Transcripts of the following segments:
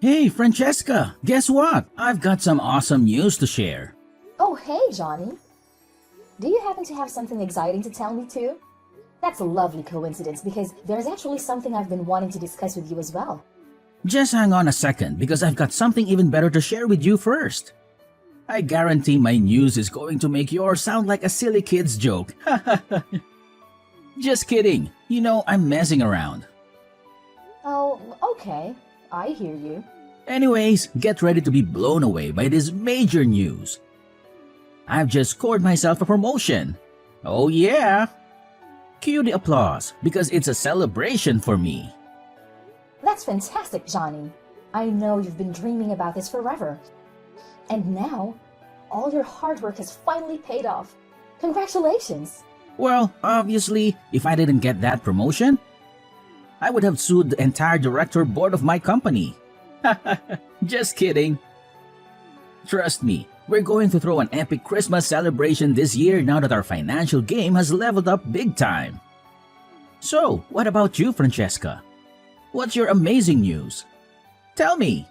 Hey, Francesca, guess what? I've got some awesome news to share. Oh, hey, Johnny. Do you happen to have something exciting to tell me too? That's a lovely coincidence because there's actually something I've been wanting to discuss with you as well. Just hang on a second because I've got something even better to share with you first. I guarantee my news is going to make yours sound like a silly kid's joke. Just kidding. You know, I'm messing around. Oh, okay. I hear you. Anyways, get ready to be blown away by this major news. I've just scored myself a promotion. Oh yeah! Cue the applause because it's a celebration for me. That's fantastic, Johnny. I know you've been dreaming about this forever. And now, all your hard work has finally paid off. Congratulations! Well, obviously, if I didn't get that promotion, I would have sued the entire director board of my company. Just kidding. Trust me, we're going to throw an epic Christmas celebration this year now that our financial game has leveled up big time. So, what about you, Francesca? What's your amazing news? Tell me.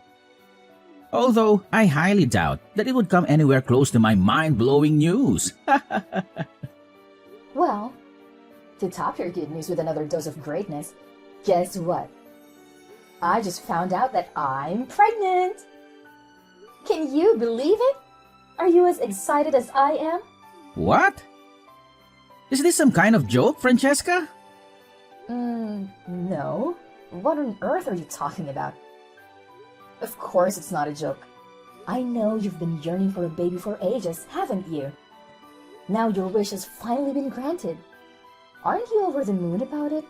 Although I highly doubt that it would come anywhere close to my mind-blowing news. Well, to top your good news with another dose of greatness, guess what? I just found out that I'm pregnant! Can you believe it? Are you as excited as I am? What? Is this some kind of joke, Francesca? No. What on earth are you talking about? Of course it's not a joke. I know you've been yearning for a baby for ages, haven't you? Now your wish has finally been granted. Aren't you over the moon about it?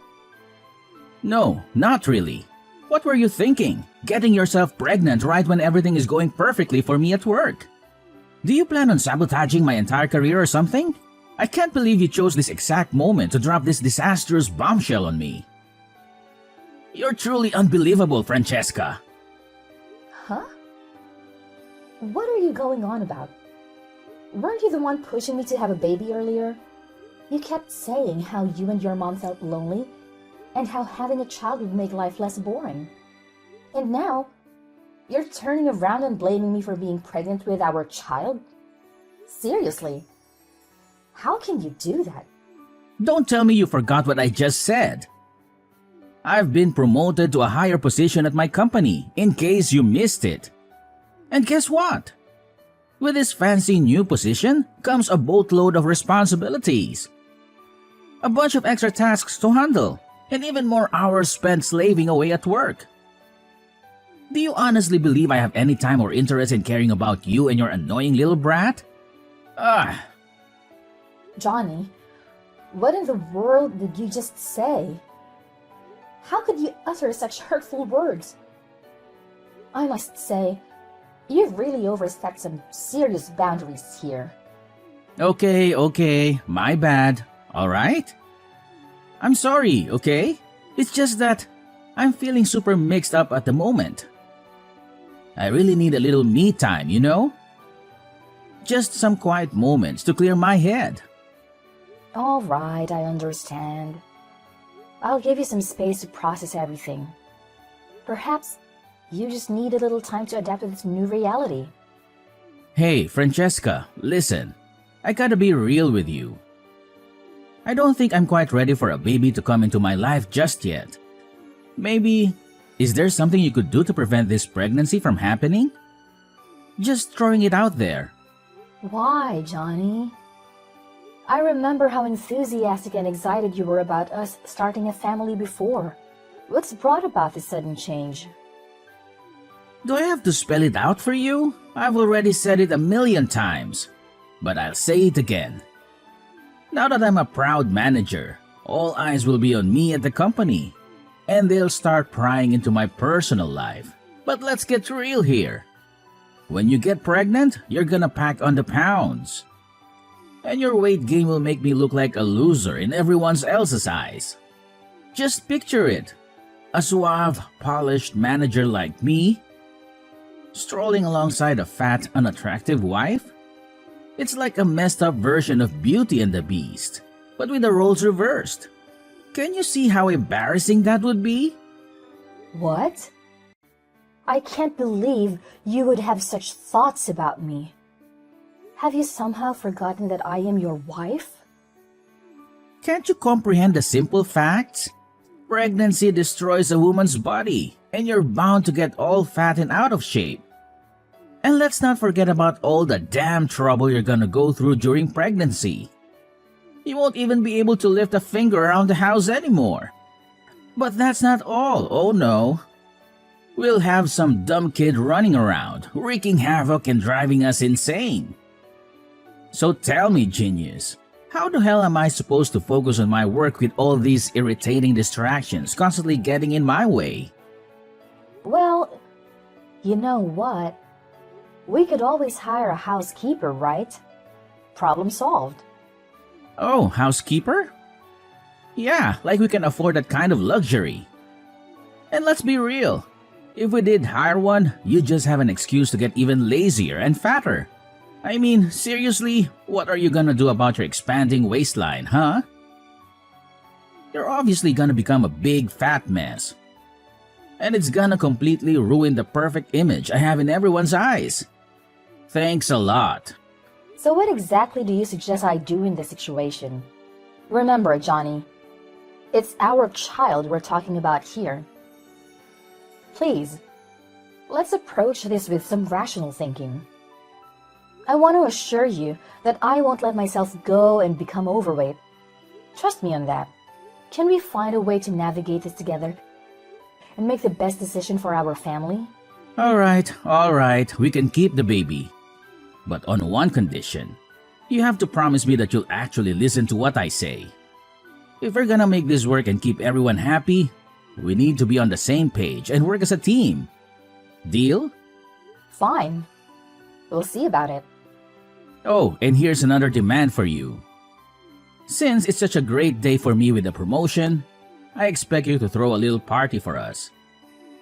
No, not really. What were you thinking? Getting yourself pregnant right when everything is going perfectly for me at work? Do you plan on sabotaging my entire career or something? I can't believe you chose this exact moment to drop this disastrous bombshell on me. You're truly unbelievable, Francesca. Huh? What are you going on about? Weren't you the one pushing me to have a baby earlier? You kept saying how you and your mom felt lonely and how having a child would make life less boring. And now, you're turning around and blaming me for being pregnant with our child? Seriously, how can you do that? Don't tell me you forgot what I just said. I've been promoted to a higher position at my company, in case you missed it. And guess what? With this fancy new position comes a boatload of responsibilities. A bunch of extra tasks to handle, and even more hours spent slaving away at work. Do you honestly believe I have any time or interest in caring about you and your annoying little brat? Ah, Johnny, what in the world did you just say? How could you utter such hurtful words? I must say, you've really overstepped some serious boundaries here. okay, my bad, alright? I'm sorry, okay? It's just that I'm feeling super mixed up at the moment. I really need a little me time, you know? Just some quiet moments to clear my head. All right, I understand. I'll give you some space to process everything. Perhaps you just need a little time to adapt to this new reality. Hey, Francesca, listen. I gotta be real with you. I don't think I'm quite ready for a baby to come into my life just yet. Maybe, is there something you could do to prevent this pregnancy from happening? Just throwing it out there. Why, Johnny? I remember how enthusiastic and excited you were about us starting a family before. What's brought about this sudden change? Do I have to spell it out for you? I've already said it a million times. But I'll say it again. Now that I'm a proud manager, all eyes will be on me at the company. And they'll start prying into my personal life. But let's get real here. When you get pregnant, you're gonna pack on the pounds. And your weight gain will make me look like a loser in everyone else's eyes. Just picture it. A suave, polished manager like me, strolling alongside a fat, unattractive wife. It's like a messed up version of Beauty and the Beast, but with the roles reversed. Can you see how embarrassing that would be? What? I can't believe you would have such thoughts about me. Have you somehow forgotten that I am your wife? Can't you comprehend the simple facts? Pregnancy destroys a woman's body, and you're bound to get all fat and out of shape. And let's not forget about all the damn trouble you're gonna go through during pregnancy. You won't even be able to lift a finger around the house anymore. But that's not all, oh no. We'll have some dumb kid running around, wreaking havoc and driving us insane. So tell me, genius, how the hell am I supposed to focus on my work with all these irritating distractions constantly getting in my way? Well, you know what? We could always hire a housekeeper, right? Problem solved. Oh, housekeeper? Yeah, like we can afford that kind of luxury. And let's be real, if we did hire one, you'd just have an excuse to get even lazier and fatter. I mean, seriously, what are you gonna do about your expanding waistline, huh? You're obviously gonna become a big fat mess. And it's gonna completely ruin the perfect image I have in everyone's eyes. Thanks a lot. So what exactly do you suggest I do in this situation? Remember, Johnny, it's our child we're talking about here. Please, let's approach this with some rational thinking. I want to assure you that I won't let myself go and become overweight. Trust me on that. Can we find a way to navigate this together and make the best decision for our family? All right, we can keep the baby. But on one condition. You have to promise me that you'll actually listen to what I say. If we're gonna make this work and keep everyone happy, we need to be on the same page and work as a team. Deal? Fine. We'll see about it. Oh, and here's another demand for you. Since it's such a great day for me with the promotion, I expect you to throw a little party for us.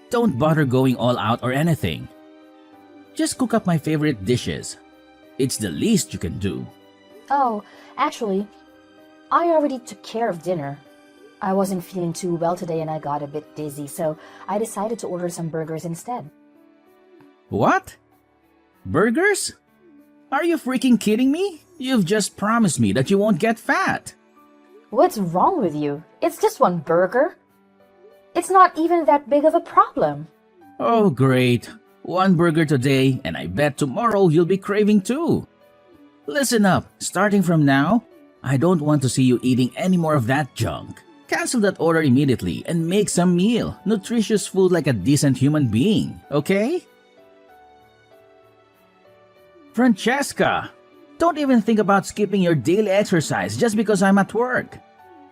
Don't bother going all out or anything. Just cook up my favorite dishes. It's the least you can do. Oh, actually, I already took care of dinner. I wasn't feeling too well today and I got a bit dizzy, so I decided to order some burgers instead. What? Burgers? Are you freaking kidding me? You've just promised me that you won't get fat. What's wrong with you? It's just one burger. It's not even that big of a problem. Oh, great. One burger today, and I bet tomorrow you'll be craving two. Listen up, starting from now, I don't want to see you eating any more of that junk. Cancel that order immediately and make some meal, nutritious food like a decent human being, okay? Francesca, don't even think about skipping your daily exercise just because I'm at work.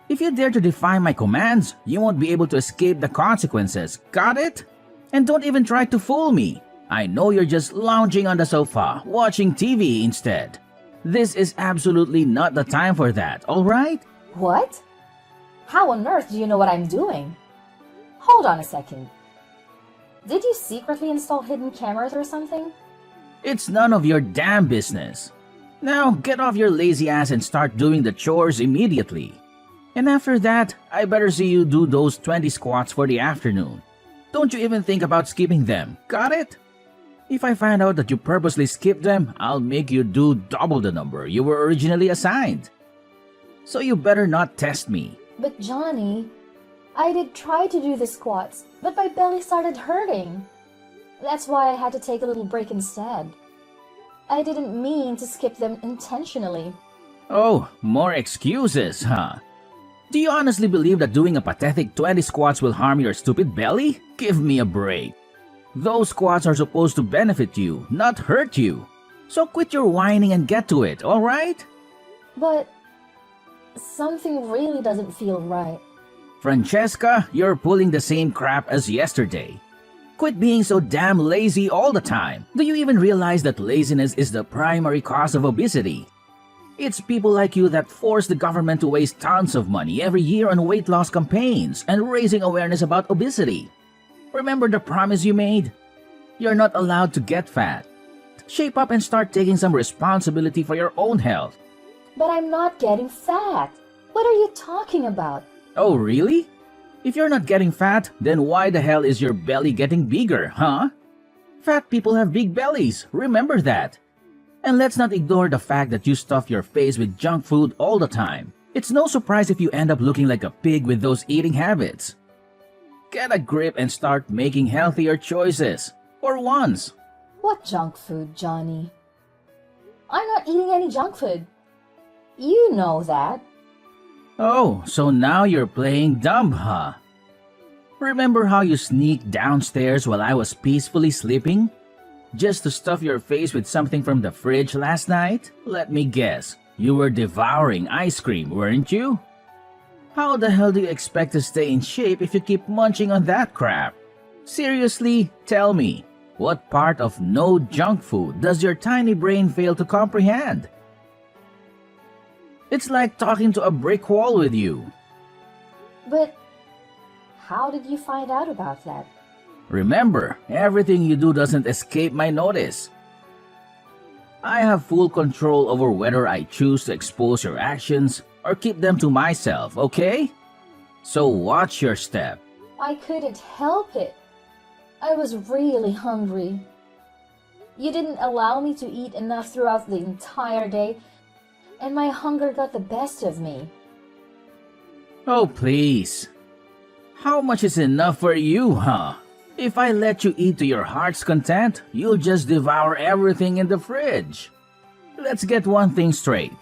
If you dare to defy my commands, you won't be able to escape the consequences, got it? And don't even try to fool me. I know you're just lounging on the sofa, watching TV instead. This is absolutely not the time for that, alright? What? How on earth do you know what I'm doing? Hold on a second. Did you secretly install hidden cameras or something? It's none of your damn business. Now get off your lazy ass and start doing the chores immediately. And after that, I better see you do those 20 squats for the afternoon. Don't you even think about skipping them, got it? If I find out that you purposely skipped them, I'll make you do double the number you were originally assigned. So you better not test me. But Johnny, I did try to do the squats, but my belly started hurting. That's why I had to take a little break instead. I didn't mean to skip them intentionally. Oh, more excuses, huh? Do you honestly believe that doing a pathetic 20 squats will harm your stupid belly? Give me a break. Those squats are supposed to benefit you, not hurt you. So quit your whining and get to it, alright? But something really doesn't feel right. Francesca, you're pulling the same crap as yesterday. Quit being so damn lazy all the time. Do you even realize that laziness is the primary cause of obesity? It's people like you that force the government to waste tons of money every year on weight loss campaigns and raising awareness about obesity. Remember the promise you made? You're not allowed to get fat. Shape up and start taking some responsibility for your own health. But I'm not getting fat. What are you talking about? Oh, really? If you're not getting fat, then why the hell is your belly getting bigger, huh? Fat people have big bellies, remember that. And let's not ignore the fact that you stuff your face with junk food all the time. It's no surprise if you end up looking like a pig with those eating habits. Get a grip and start making healthier choices. For once. What junk food, Johnny? I'm not eating any junk food. You know that. Oh, so now you're playing dumb, huh? Remember how you sneaked downstairs while I was peacefully sleeping? Just to stuff your face with something from the fridge last night? Let me guess, you were devouring ice cream, weren't you? How the hell do you expect to stay in shape if you keep munching on that crap? Seriously, tell me, what part of no junk food does your tiny brain fail to comprehend? It's like talking to a brick wall with you. But how did you find out about that? Remember, everything you do doesn't escape my notice. I have full control over whether I choose to expose your actions or keep them to myself, okay? So watch your step. I couldn't help it. I was really hungry. You didn't allow me to eat enough throughout the entire day, and my hunger got the best of me. Oh, please. How much is enough for you, huh? If I let you eat to your heart's content, you'll just devour everything in the fridge. Let's get one thing straight.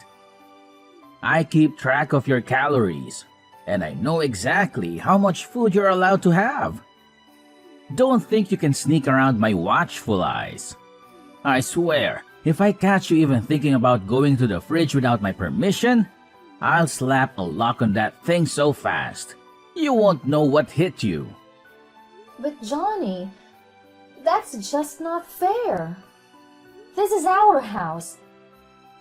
I keep track of your calories, and I know exactly how much food you're allowed to have. Don't think you can sneak around my watchful eyes. I swear, if I catch you even thinking about going to the fridge without my permission, I'll slap a lock on that thing so fast, you won't know what hit you. But Johnny, that's just not fair. This is our house,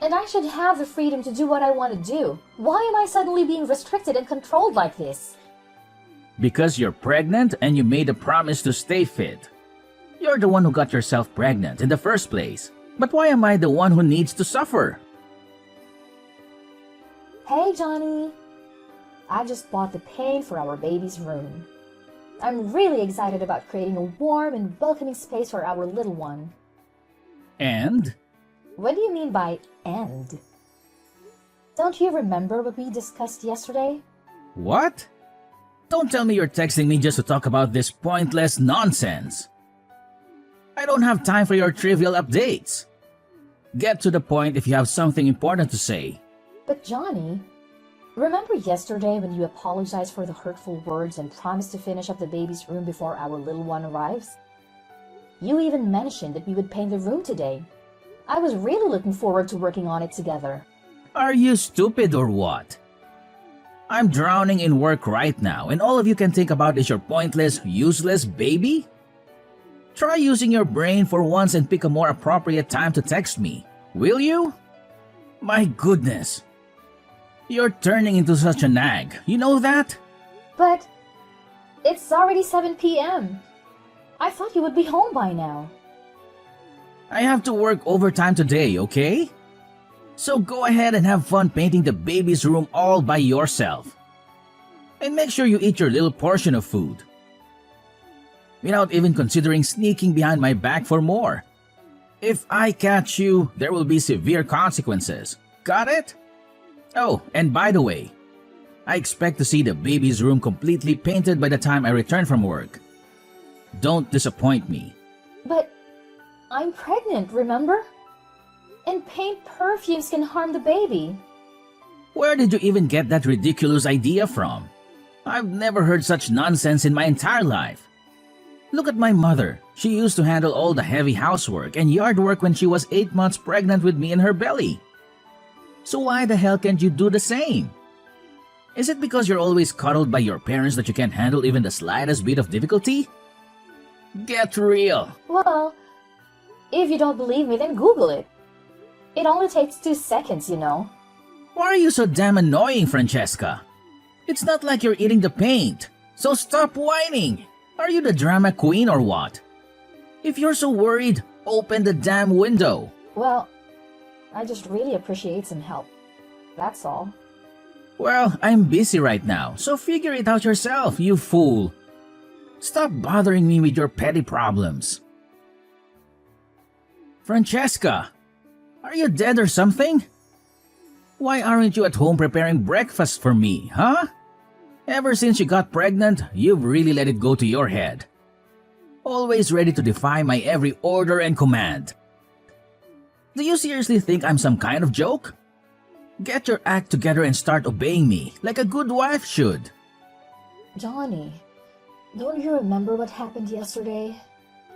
and I should have the freedom to do what I want to do. Why am I suddenly being restricted and controlled like this? Because you're pregnant and you made a promise to stay fit. You're the one who got yourself pregnant in the first place. But why am I the one who needs to suffer? Hey, Johnny. I just bought the paint for our baby's room. I'm really excited about creating a warm and welcoming space for our little one. And? What do you mean by "and"? Don't you remember what we discussed yesterday? What? Don't tell me you're texting me just to talk about this pointless nonsense. I don't have time for your trivial updates. Get to the point if you have something important to say. But Johnny, remember yesterday when you apologized for the hurtful words and promised to finish up the baby's room before our little one arrives? You even mentioned that we would paint the room today. I was really looking forward to working on it together. Are you stupid or what? I'm drowning in work right now and all of you can think about is your pointless, useless baby? Try using your brain for once and pick a more appropriate time to text me, will you? My goodness. You're turning into such a nag, you know that? But it's already 7 p.m. I thought you would be home by now. I have to work overtime today, okay? So go ahead and have fun painting the baby's room all by yourself. And make sure you eat your little portion of food. Without even considering sneaking behind my back for more. If I catch you, there will be severe consequences. Got it? Oh, and by the way, I expect to see the baby's room completely painted by the time I return from work. Don't disappoint me. But I'm pregnant, remember? And paint perfumes can harm the baby. Where did you even get that ridiculous idea from? I've never heard such nonsense in my entire life. Look at my mother. She used to handle all the heavy housework and yard work when she was 8 months pregnant with me in her belly. So why the hell can't you do the same? Is it because you're always cuddled by your parents that you can't handle even the slightest bit of difficulty? Get real. Well, if you don't believe me, then Google it. It only takes 2 seconds, you know. Why are you so damn annoying, Francesca? It's not like you're eating the paint, so stop whining. Are you the drama queen or what? If you're so worried, open the damn window. Well, I just really appreciate some help. That's all. Well, I'm busy right now, so figure it out yourself, you fool. Stop bothering me with your petty problems. Francesca, are you dead or something? Why aren't you at home preparing breakfast for me, huh? Ever since you got pregnant, you've really let it go to your head. Always ready to defy my every order and command. Do you seriously think I'm some kind of joke? Get your act together and start obeying me like a good wife should. Johnny, don't you remember what happened yesterday?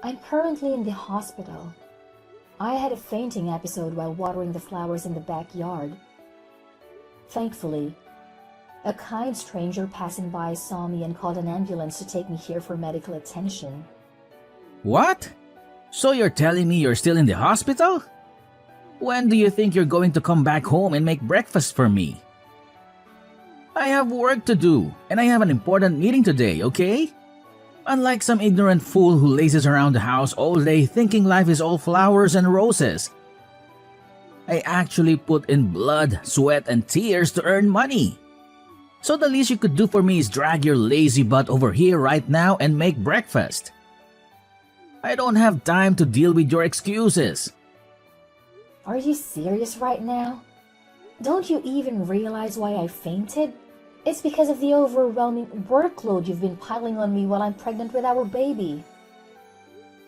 I'm currently in the hospital. I had a fainting episode while watering the flowers in the backyard. Thankfully, a kind stranger passing by saw me and called an ambulance to take me here for medical attention. What? So you're telling me you're still in the hospital? When do you think you're going to come back home and make breakfast for me? I have work to do, and I have an important meeting today, okay? Unlike some ignorant fool who lazes around the house all day thinking life is all flowers and roses. I actually put in blood, sweat, and tears to earn money. So the least you could do for me is drag your lazy butt over here right now and make breakfast. I don't have time to deal with your excuses. Are you serious right now? Don't you even realize why I fainted? It's because of the overwhelming workload you've been piling on me while I'm pregnant with our baby.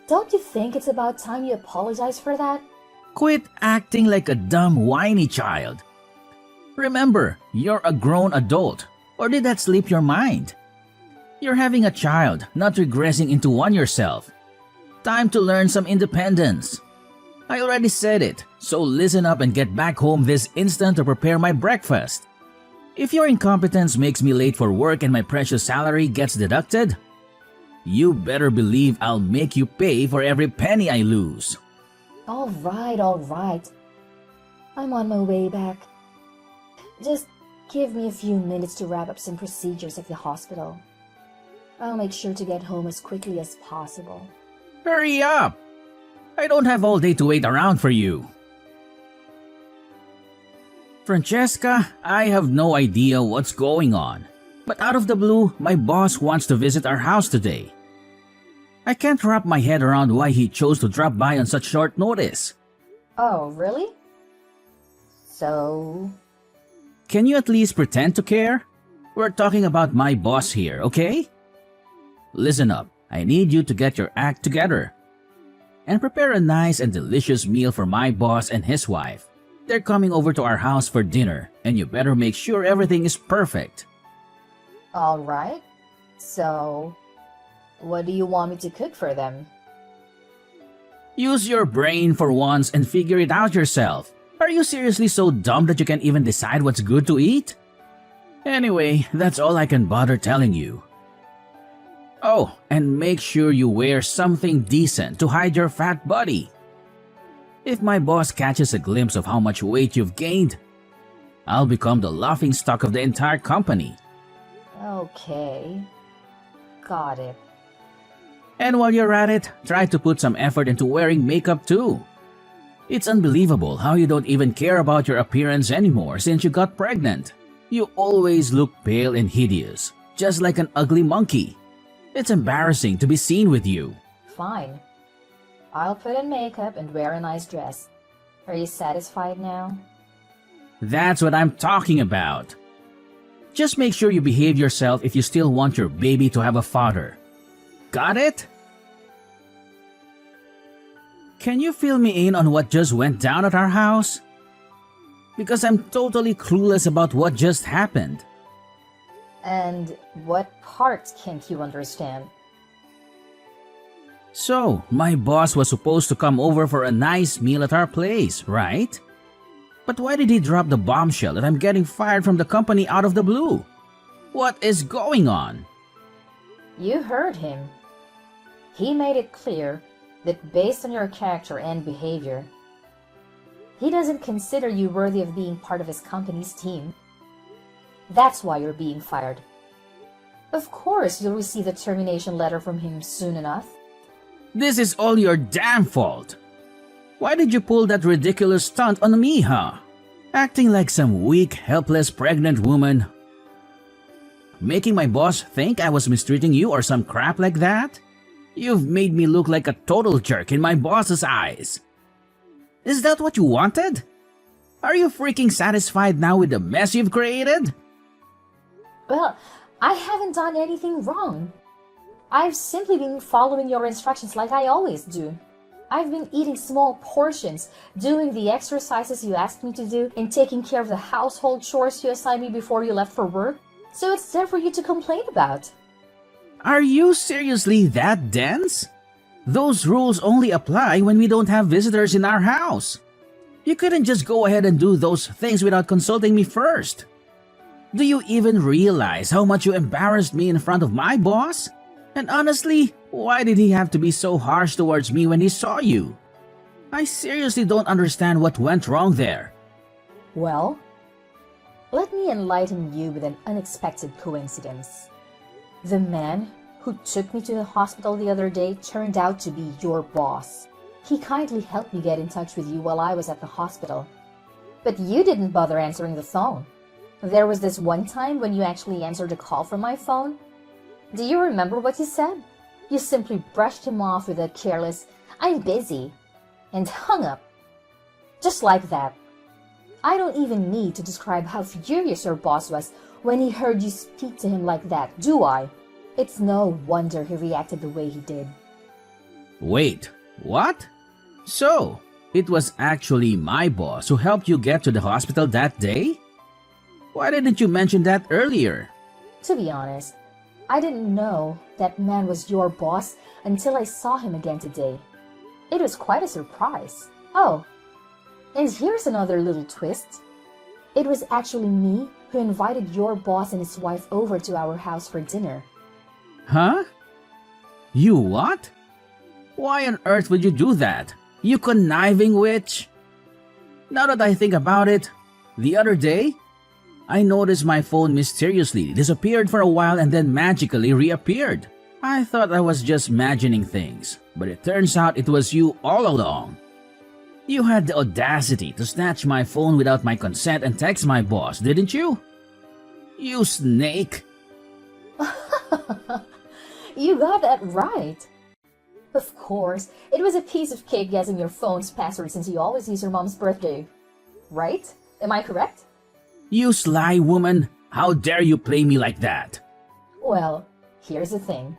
Don't you think it's about time you apologize for that? Quit acting like a dumb, whiny child. Remember, you're a grown adult, or did that slip your mind? You're having a child, not regressing into one yourself. Time to learn some independence. I already said it, so listen up and get back home this instant to prepare my breakfast. If your incompetence makes me late for work and my precious salary gets deducted, you better believe I'll make you pay for every penny I lose. All right. I'm on my way back. Just give me a few minutes to wrap up some procedures at the hospital. I'll make sure to get home as quickly as possible. Hurry up! I don't have all day to wait around for you. Francesca, I have no idea what's going on. But out of the blue, my boss wants to visit our house today. I can't wrap my head around why he chose to drop by on such short notice. Oh, really? So... Can you at least pretend to care? We're talking about my boss here, okay? Listen up, I need you to get your act together and prepare a nice and delicious meal for my boss and his wife. They're coming over to our house for dinner, and you better make sure everything is perfect. All right. So, what do you want me to cook for them? Use your brain for once and figure it out yourself. Are you seriously so dumb that you can't even decide what's good to eat? Anyway, that's all I can bother telling you. Oh, and make sure you wear something decent to hide your fat body. If my boss catches a glimpse of how much weight you've gained, I'll become the laughingstock of the entire company. Okay. Got it. And while you're at it, try to put some effort into wearing makeup too. It's unbelievable how you don't even care about your appearance anymore since you got pregnant. You always look pale and hideous, just like an ugly monkey. It's embarrassing to be seen with you. Fine. I'll put in makeup and wear a nice dress. Are you satisfied now? That's what I'm talking about. Just make sure you behave yourself if you still want your baby to have a father. Got it? Can you fill me in on what just went down at our house? Because I'm totally clueless about what just happened. And what part can't you understand? So, my boss was supposed to come over for a nice meal at our place, right? But why did he drop the bombshell that I'm getting fired from the company out of the blue? What is going on? You heard him. He made it clear that based on your character and behavior, he doesn't consider you worthy of being part of his company's team. That's why you're being fired. Of course, you'll receive a termination letter from him soon enough. This is all your damn fault. Why did you pull that ridiculous stunt on me, huh? Acting like some weak, helpless pregnant woman. Making my boss think I was mistreating you or some crap like that? You've made me look like a total jerk in my boss's eyes. Is that what you wanted? Are you freaking satisfied now with the mess you've created? Well, I haven't done anything wrong. I've simply been following your instructions like I always do. I've been eating small portions, doing the exercises you asked me to do, and taking care of the household chores you assigned me before you left for work. So it's there for you to complain about. Are you seriously that dense? Those rules only apply when we don't have visitors in our house. You couldn't just go ahead and do those things without consulting me first. Do you even realize how much you embarrassed me in front of my boss? And honestly, why did he have to be so harsh towards me when he saw you? I seriously don't understand what went wrong there. Well, let me enlighten you with an unexpected coincidence. The man who took me to the hospital the other day turned out to be your boss. He kindly helped me get in touch with you while I was at the hospital. But you didn't bother answering the phone. There was this one time when you actually answered a call from my phone. Do you remember what you said? You simply brushed him off with a careless, "I'm busy," and hung up. Just like that. I don't even need to describe how furious your boss was when he heard you speak to him like that, do I? It's no wonder he reacted the way he did. Wait, what? So, it was actually my boss who helped you get to the hospital that day? Why didn't you mention that earlier? To be honest, I didn't know that man was your boss until I saw him again today. It was quite a surprise. Oh, and here's another little twist. It was actually me who invited your boss and his wife over to our house for dinner. Huh? You what? Why on earth would you do that? You conniving witch? Now that I think about it, the other day, I noticed my phone mysteriously disappeared for a while and then magically reappeared. I thought I was just imagining things, but it turns out it was you all along. You had the audacity to snatch my phone without my consent and text my boss, didn't you? You snake! You got that right. Of course, it was a piece of cake guessing your phone's password since you always use your mom's birthday. Right? Am I correct? You sly woman! How dare you play me like that? Well, here's the thing.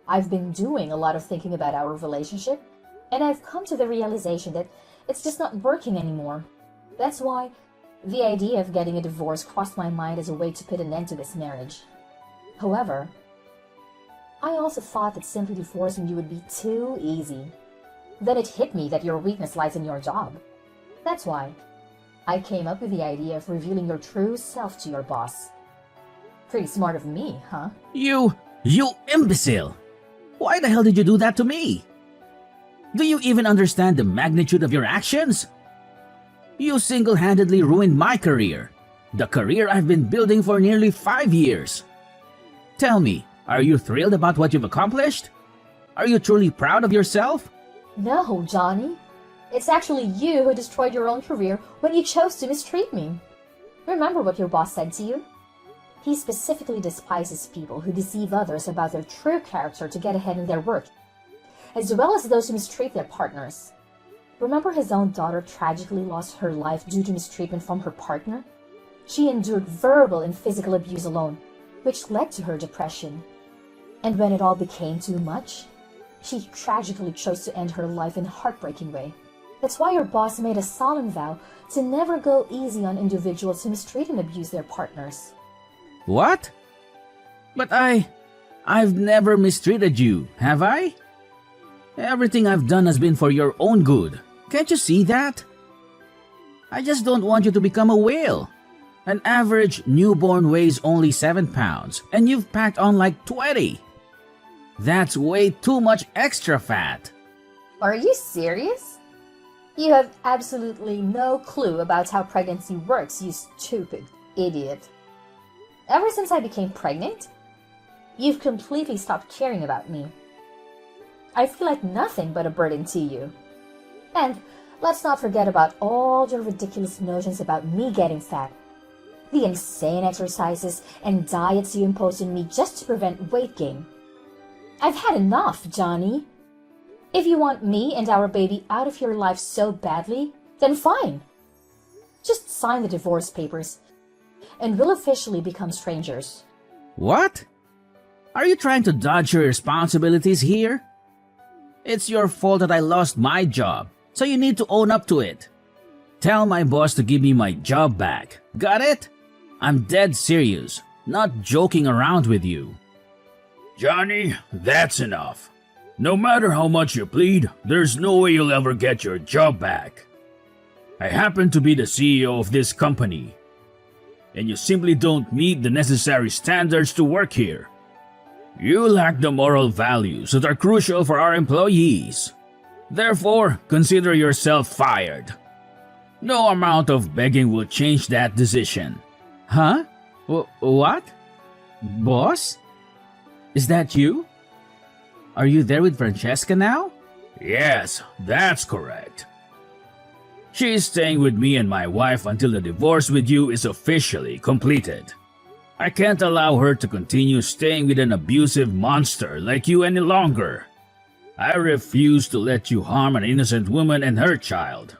I've been doing a lot of thinking about our relationship, and I've come to the realization that it's just not working anymore. That's why the idea of getting a divorce crossed my mind as a way to put an end to this marriage. However, I also thought that simply divorcing you would be too easy. Then it hit me that your weakness lies in your job. That's why I came up with the idea of revealing your true self to your boss. Pretty smart of me, huh? You imbecile! Why the hell did you do that to me? Do you even understand the magnitude of your actions? You single-handedly ruined my career, the career I've been building for nearly 5 years. Tell me, are you thrilled about what you've accomplished? Are you truly proud of yourself? No, Johnny. It's actually you who destroyed your own career when you chose to mistreat me. Remember what your boss said to you? He specifically despises people who deceive others about their true character to get ahead in their work, as well as those who mistreat their partners. Remember his own daughter tragically lost her life due to mistreatment from her partner? She endured verbal and physical abuse alone, which led to her depression. And when it all became too much, she tragically chose to end her life in a heartbreaking way. That's why your boss made a solemn vow to never go easy on individuals who mistreat and abuse their partners. What? But I've never mistreated you, have I? Everything I've done has been for your own good. Can't you see that? I just don't want you to become a whale. An average newborn weighs only 7 pounds, and you've packed on like 20. That's way too much extra fat. Are you serious? You have absolutely no clue about how pregnancy works, you stupid idiot. Ever since I became pregnant, you've completely stopped caring about me. I feel like nothing but a burden to you. And let's not forget about all your ridiculous notions about me getting fat. The insane exercises and diets you impose on me just to prevent weight gain. I've had enough, Johnny. If you want me and our baby out of your life so badly, then fine. Just sign the divorce papers, and we'll officially become strangers. What? Are you trying to dodge your responsibilities here? It's your fault that I lost my job, so you need to own up to it. Tell my boss to give me my job back. Got it? I'm dead serious, not joking around with you. Johnny, that's enough. No matter how much you plead, there's no way you'll ever get your job back. I happen to be the CEO of this company, and you simply don't meet the necessary standards to work here. You lack the moral values that are crucial for our employees. Therefore, consider yourself fired. No amount of begging will change that decision. Huh? What? Boss? Is that you? Are you there with Francesca now? Yes, that's correct. She's staying with me and my wife until the divorce with you is officially completed. I can't allow her to continue staying with an abusive monster like you any longer. I refuse to let you harm an innocent woman and her child.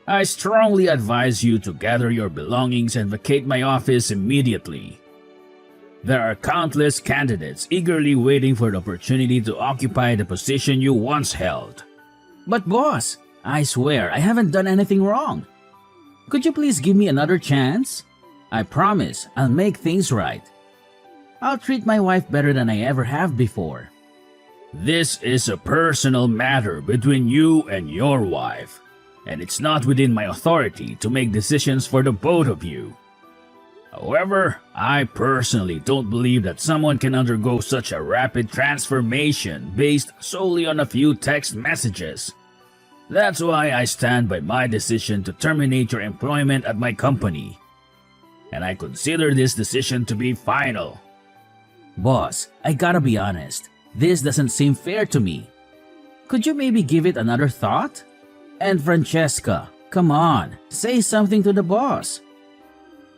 I strongly advise you to gather your belongings and vacate my office immediately. There are countless candidates eagerly waiting for the opportunity to occupy the position you once held. But boss, I swear I haven't done anything wrong. Could you please give me another chance? I promise I'll make things right. I'll treat my wife better than I ever have before. This is a personal matter between you and your wife, and it's not within my authority to make decisions for the both of you. However, I personally don't believe that someone can undergo such a rapid transformation based solely on a few text messages. That's why I stand by my decision to terminate your employment at my company. And I consider this decision to be final. Boss, I gotta be honest. This doesn't seem fair to me. Could you maybe give it another thought? And Francesca, come on, say something to the boss,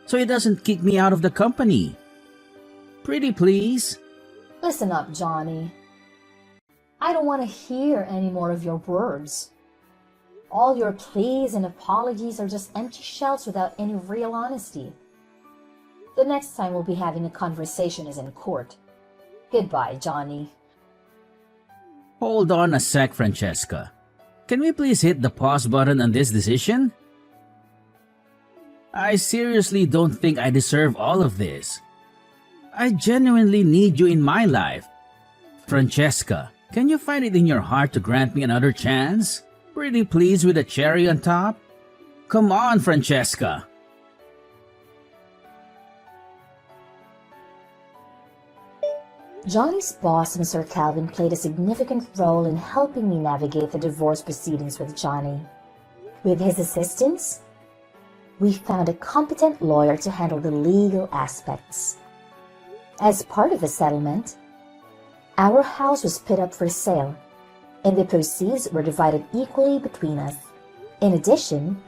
so he doesn't kick me out of the company. Pretty please. Listen up, Johnny. I don't want to hear any more of your words. All your pleas and apologies are just empty shells without any real honesty. The next time we'll be having a conversation is in court. Goodbye, Johnny. Hold on a sec, Francesca. Can we please hit the pause button on this decision? I seriously don't think I deserve all of this. I genuinely need you in my life. Francesca, can you find it in your heart to grant me another chance? Pretty please with a cherry on top? Come on, Francesca. Johnny's boss, Mr. Calvin, played a significant role in helping me navigate the divorce proceedings with Johnny. With his assistance, we found a competent lawyer to handle the legal aspects. As part of the settlement, our house was put up for sale, and the proceeds were divided equally between us. In addition,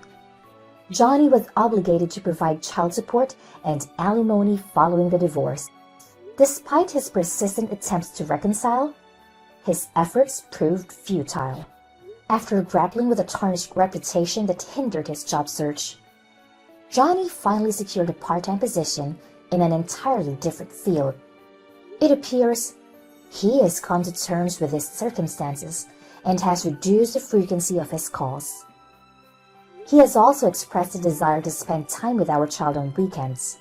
Johnny was obligated to provide child support and alimony following the divorce. Despite his persistent attempts to reconcile, his efforts proved futile. After grappling with a tarnished reputation that hindered his job search, Johnny finally secured a part-time position in an entirely different field. It appears he has come to terms with his circumstances and has reduced the frequency of his calls. He has also expressed a desire to spend time with our child on weekends.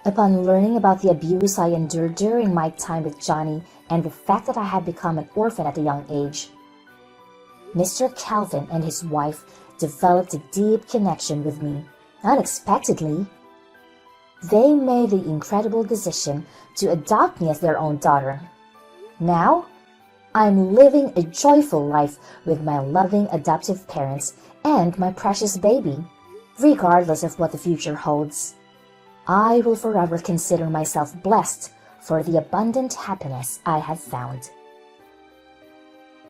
Upon learning about the abuse I endured during my time with Johnny and the fact that I had become an orphan at a young age, Mr. Calvin and his wife developed a deep connection with me. Unexpectedly, they made the incredible decision to adopt me as their own daughter. Now, I'm living a joyful life with my loving adoptive parents and my precious baby. Regardless of what the future holds, I will forever consider myself blessed for the abundant happiness I have found.